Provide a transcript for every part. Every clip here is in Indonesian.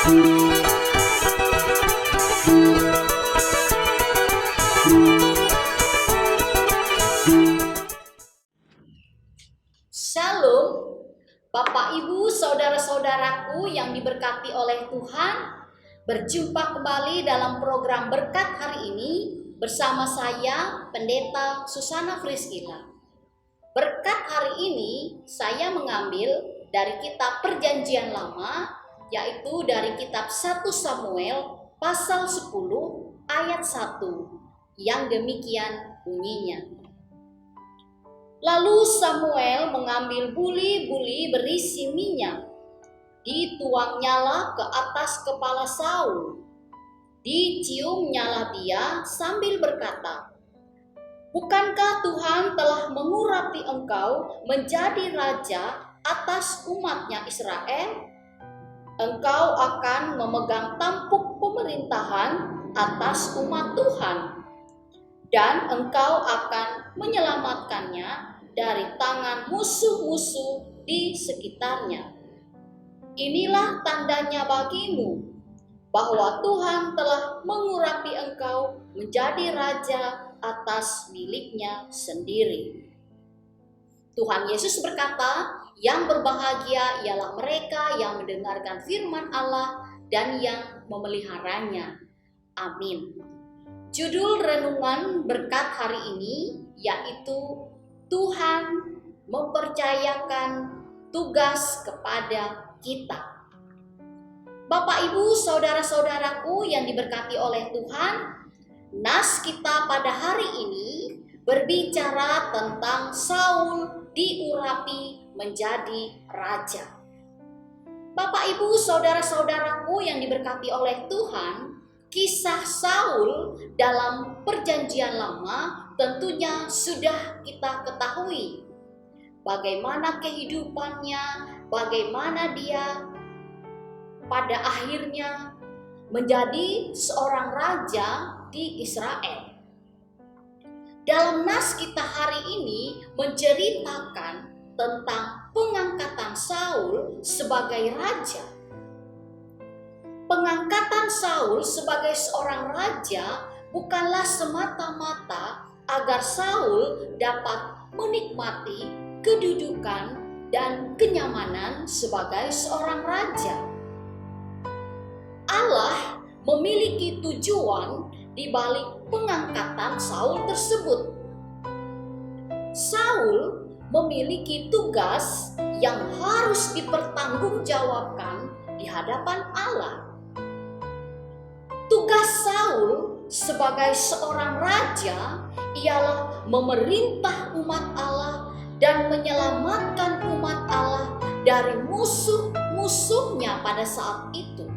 Shalom, Bapak Ibu, saudara-saudaraku yang diberkati oleh Tuhan. Berjumpa kembali dalam program berkat hari ini bersama saya, Pendeta Susana Friskila. Berkat hari ini saya mengambil dari kitab Perjanjian Lama, yaitu dari kitab 1 Samuel pasal 10 ayat 1, yang demikian bunyinya. Lalu Samuel mengambil buli-buli berisi minyak, dituangnyalah ke atas kepala Saul, diciumnyalah dia sambil berkata, "Bukankah Tuhan telah mengurapi engkau menjadi raja atas umatnya Israel? Engkau akan memegang tampuk pemerintahan atas umat Tuhan, dan engkau akan menyelamatkannya dari tangan musuh-musuh di sekitarnya. Inilah tandanya bagimu bahwa Tuhan telah mengurapi engkau menjadi raja atas miliknya sendiri." Tuhan Yesus berkata, yang berbahagia ialah mereka yang mendengarkan firman Allah dan yang memeliharanya. Amin. Judul renungan berkat hari ini yaitu Tuhan mempercayakan tugas kepada kita. Bapak, Ibu, saudara-saudaraku yang diberkati oleh Tuhan, nas kita pada hari ini berbicara tentang Saul diurapi menjadi raja. Bapak, Ibu, saudara-saudaraku yang diberkati oleh Tuhan, kisah Saul dalam Perjanjian Lama tentunya sudah kita ketahui. Bagaimana kehidupannya, bagaimana dia pada akhirnya menjadi seorang raja di Israel. Dalam nas kita hari ini menceritakan tentang pengangkatan Saul sebagai raja. Pengangkatan Saul sebagai seorang raja bukanlah semata-mata agar Saul dapat menikmati kedudukan dan kenyamanan sebagai seorang raja. Allah memiliki tujuan di balik pengangkatan Saul tersebut. Saul memiliki tugas yang harus dipertanggungjawabkan di hadapan Allah. Tugas Saul sebagai seorang raja ialah memerintah umat Allah dan menyelamatkan umat Allah dari musuh-musuhnya pada saat itu.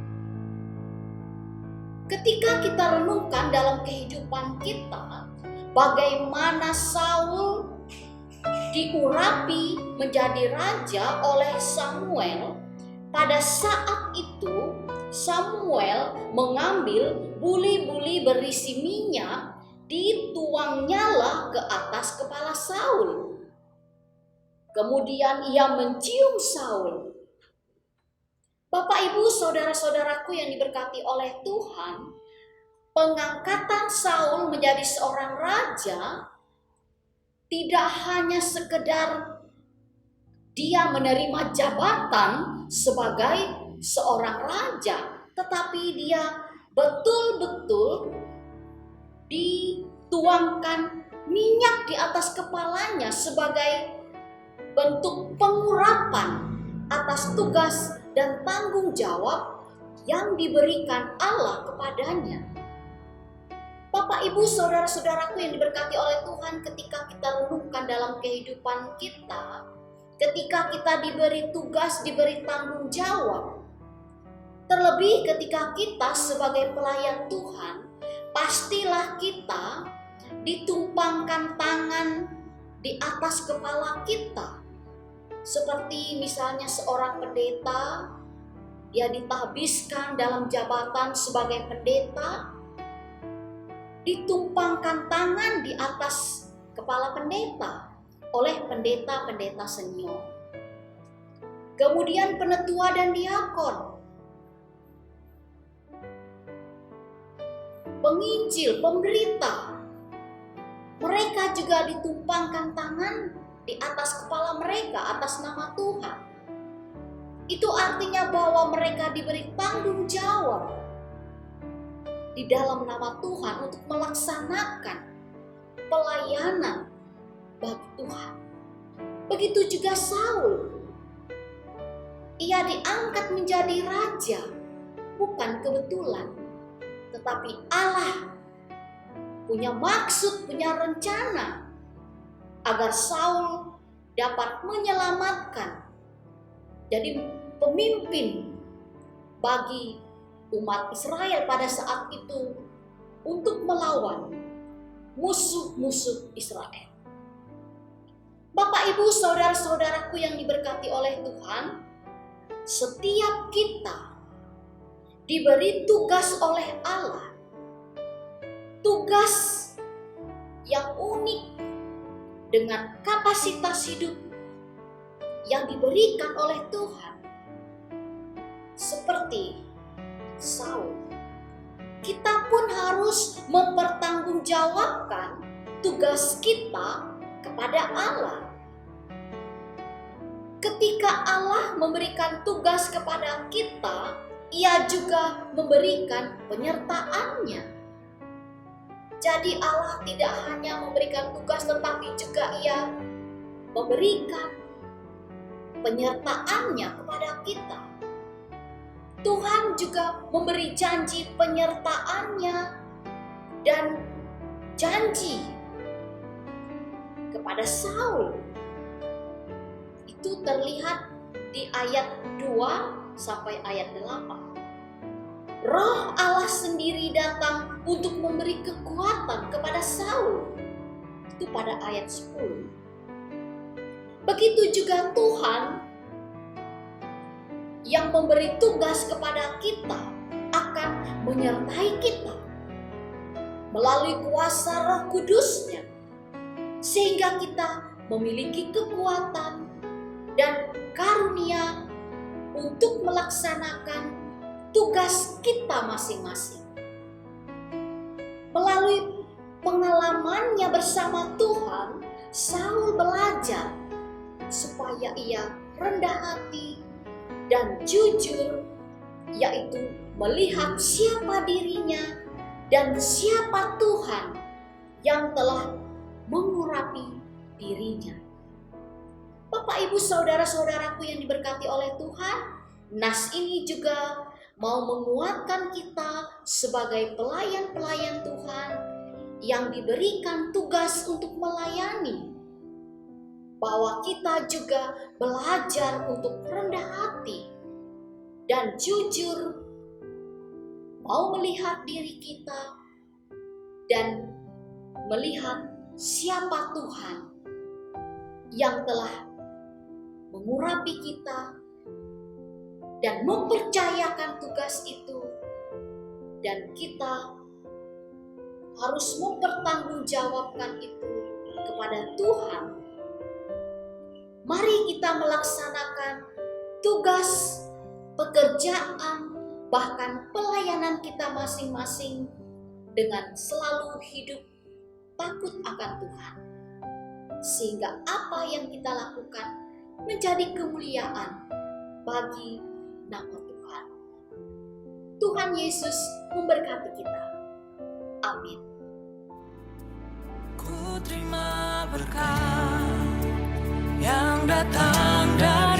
Ketika kita renungkan dalam kehidupan kita, bagaimana Saul diurapi menjadi raja oleh Samuel, pada saat itu Samuel mengambil buli-buli berisi minyak, dituangnyalah ke atas kepala Saul. Kemudian ia mencium Saul. Bapak, Ibu, saudara-saudaraku yang diberkati oleh Tuhan, pengangkatan Saul menjadi seorang raja tidak hanya sekedar dia menerima jabatan sebagai seorang raja, tetapi dia betul-betul dituangkan minyak di atas kepalanya sebagai bentuk pengurapan atas tugas dan tanggung jawab yang diberikan Allah kepadanya. Bapak, Ibu, saudara-saudaraku yang diberkati oleh Tuhan, ketika kita renungkan dalam kehidupan kita, ketika kita diberi tugas, diberi tanggung jawab, terlebih ketika kita sebagai pelayan Tuhan, pastilah kita ditumpangkan tangan di atas kepala kita. Seperti misalnya seorang pendeta, dia ditahbiskan dalam jabatan sebagai pendeta, ditumpangkan tangan di atas kepala pendeta oleh pendeta-pendeta senior. Kemudian penetua dan diakon, penginjil, pemberita, mereka juga ditumpangkan tangan di atas kepala mereka atas nama Tuhan. Itu artinya bahwa mereka diberi tanggung jawab di dalam nama Tuhan untuk melaksanakan pelayanan bagi Tuhan. Begitu juga Saul. Ia diangkat menjadi raja bukan kebetulan, tetapi Allah punya maksud, punya rencana agar Saul dapat menyelamatkan, jadi pemimpin bagi umat Israel pada saat itu untuk melawan musuh-musuh Israel. Bapak, Ibu, saudara-saudaraku yang diberkati oleh Tuhan, setiap kita diberi tugas oleh Allah, tugas yang unik dengan kapasitas hidup yang diberikan oleh Tuhan. Seperti Saul, kita pun harus mempertanggungjawabkan tugas kita kepada Allah. Ketika Allah memberikan tugas kepada kita, Ia juga memberikan penyertaannya. Jadi Allah tidak hanya memberikan tugas, tetapi juga Ia memberikan penyertaannya kepada kita. Tuhan juga memberi janji penyertaannya dan janji kepada Saul. Itu terlihat di ayat 2 sampai ayat 8. Roh Allah sendiri datang untuk memberi kekuatan kepada Saul. Itu pada ayat 10. Begitu juga Tuhan yang memberi tugas kepada kita akan menyertai kita melalui kuasa Roh Kudus-Nya, sehingga kita memiliki kekuatan dan karunia untuk melaksanakan tugas kita masing-masing. Melalui pengalamannya bersama Tuhan, Saul belajar supaya ia rendah hati dan jujur, yaitu melihat siapa dirinya dan siapa Tuhan yang telah mengurapi dirinya. Bapak, Ibu, saudara-saudaraku yang diberkati oleh Tuhan, nas ini juga mau menguatkan kita sebagai pelayan-pelayan Tuhan yang diberikan tugas untuk melayani, bahwa kita juga belajar untuk rendah hati dan jujur, mau melihat diri kita dan melihat siapa Tuhan yang telah mengurapi kita dan mempercayakan tugas itu, dan kita harus mempertanggungjawabkan itu kepada Tuhan. Mari kita melaksanakan tugas, pekerjaan, bahkan pelayanan kita masing-masing dengan selalu hidup takut akan Tuhan, sehingga apa yang kita lakukan menjadi kemuliaan bagi nama Tuhan. Tuhan Yesus memberkati kita. Amin. Ku terima berkat yang datang dari